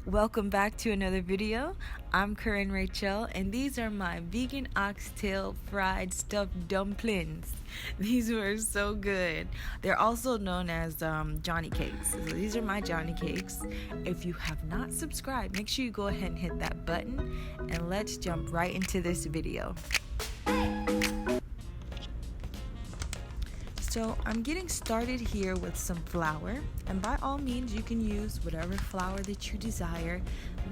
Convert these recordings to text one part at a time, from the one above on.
Welcome back to another video. I'm Korenn Rachelle, and these are my vegan oxtail fried stuffed dumplings. These were so good. They're also known as Johnny cakes. So these are my Johnny cakes. If you have not subscribed, make sure you go ahead and hit that button, and let's jump right into this video. So I'm getting started here with some flour, and by all means you can use whatever flour that you desire.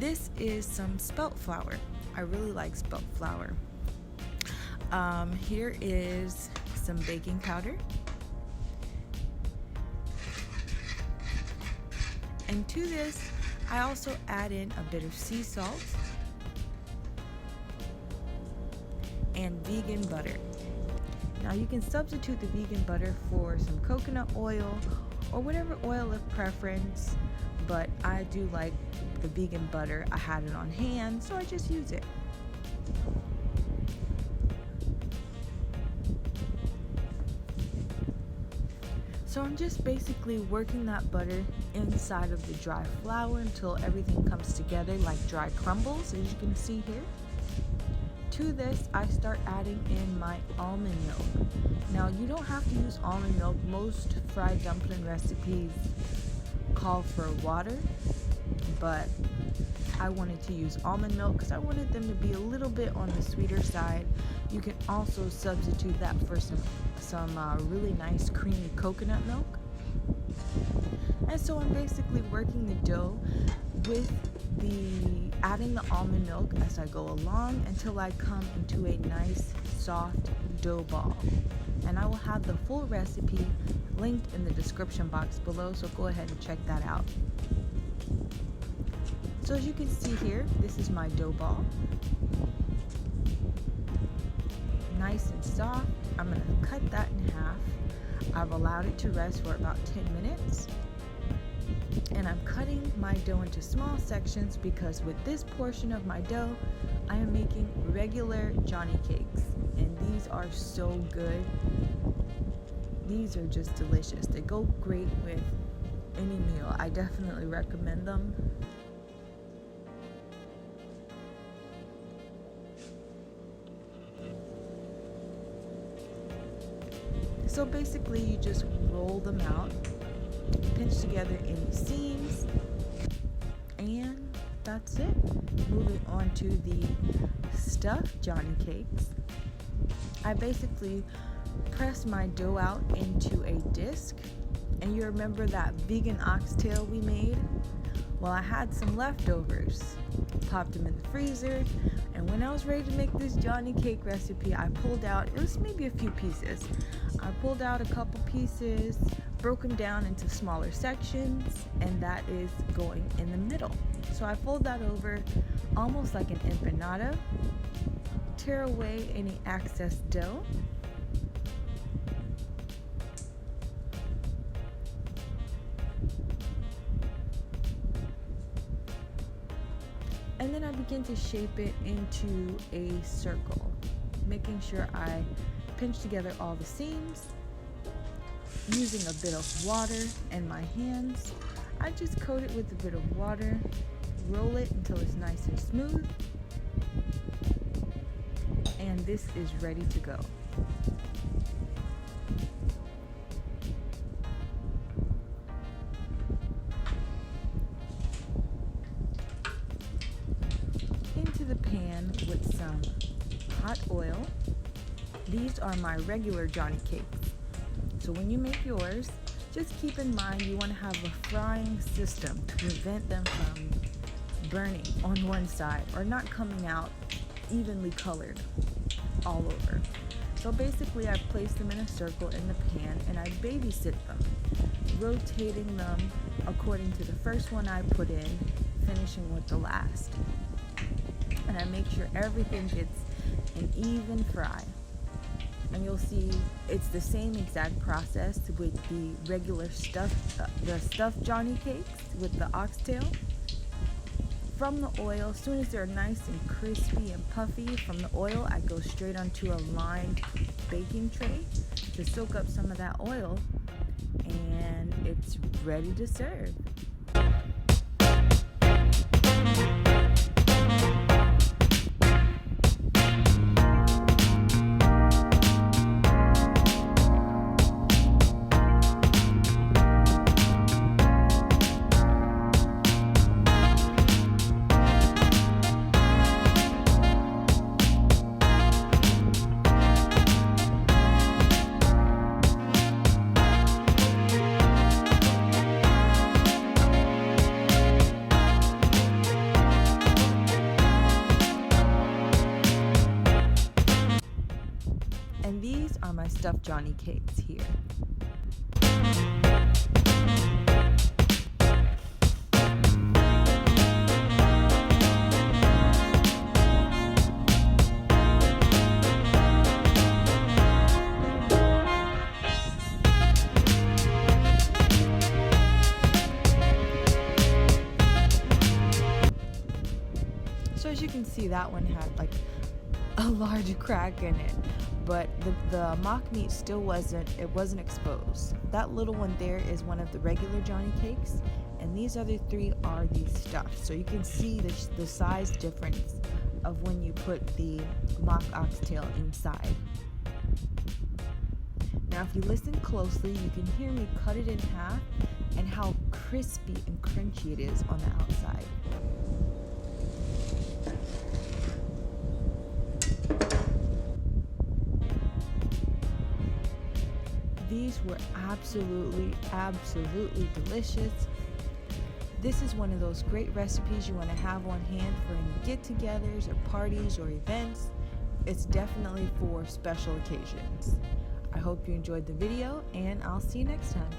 This is some spelt flour. I really like spelt flour. Here is some baking powder, and to this I also add in a bit of sea salt and vegan butter. Now you can substitute the vegan butter for some coconut oil or whatever oil of preference, but I do like the vegan butter. I had it on hand, so I just use it. So I'm just basically working that butter inside of the dry flour until everything comes together like dry crumbles, as you can see here. To this, I start adding in my almond milk. Now, you don't have to use almond milk. Most fried dumpling recipes call for water, but I wanted to use almond milk because I wanted them to be a little bit on the sweeter side. You can also substitute that for some really nice creamy coconut milk. And so I'm basically working the dough with adding the almond milk as I go along until I come into a nice soft dough ball. And I will have the full recipe linked in the description box below, so go ahead and check that out. So as you can see here, this is my dough ball. Nice and soft. I'm going to cut that in half. I've allowed it to rest for about 10 minutes. And I'm cutting my dough into small sections because with this portion of my dough, I am making regular Johnny cakes. And these are so good. These are just delicious. They go great with any meal. I definitely recommend them. So basically you just roll them out, pinch together any seams, and that's it. Moving on to the stuffed Johnny cakes. I basically press my dough out into a disc, and you remember that vegan oxtail we made? Well, I had some leftovers, popped them in the freezer, and when I was ready to make this Johnny cake recipe, I pulled out, it was maybe a few pieces. I pulled out a couple pieces, broke them down into smaller sections, and that is going in the middle. So I fold that over almost like an empanada, tear away any excess dough, and then I begin to shape it into a circle, making sure I pinch together all the seams. Using a bit of water and my hands, I just coat it with a bit of water, roll it until it's nice and smooth, and this is ready to go. Into the pan with some hot oil. These are my regular Johnny cakes. So when you make yours, just keep in mind you want to have a frying system to prevent them from burning on one side or not coming out evenly colored all over. So basically I place them in a circle in the pan and I babysit them, rotating them according to the first one I put in, finishing with the last. And I make sure everything gets an even fry. And you'll see it's the same exact process with the regular stuffed Johnny cakes with the oxtail. From the oil, as soon as they're nice and crispy and puffy from the oil, I go straight onto a lined baking tray to soak up some of that oil, and it's ready to serve. stuffed Johnny cakes here. So as you can see, that one had like a large crack in it, but the mock meat still wasn't exposed. That little one there is one of the regular Johnny cakes, and these other three are the stuffed. So you can see the size difference of when you put the mock oxtail inside. Now if you listen closely, you can hear me cut it in half and how crispy and crunchy it is on the outside. These were absolutely delicious. This is one of those great recipes you want to have on hand for any get-togethers or parties or events. It's definitely for special occasions. I hope you enjoyed the video, and I'll see you next time.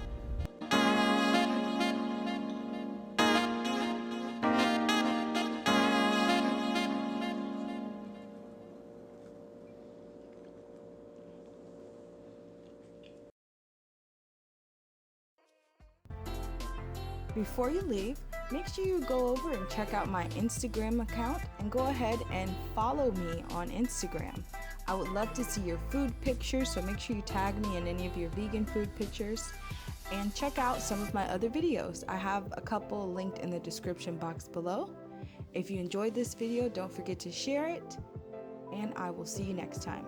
Before you leave, make sure you go over and check out my Instagram account and go ahead and follow me on Instagram. I would love to see your food pictures, so make sure you tag me in any of your vegan food pictures, and check out some of my other videos. I have a couple linked in the description box below. If you enjoyed this video, don't forget to share it, and I will see you next time.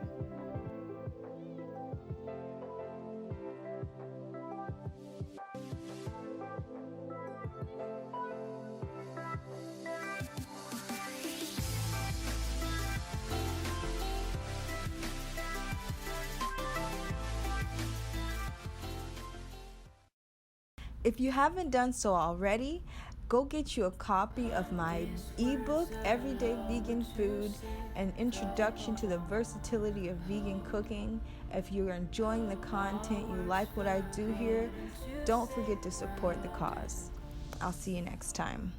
If you haven't done so already, go get you a copy of my ebook, Everyday Vegan Food, an introduction to the versatility of vegan cooking. If you're enjoying the content, you like what I do here, don't forget to support the cause. I'll see you next time.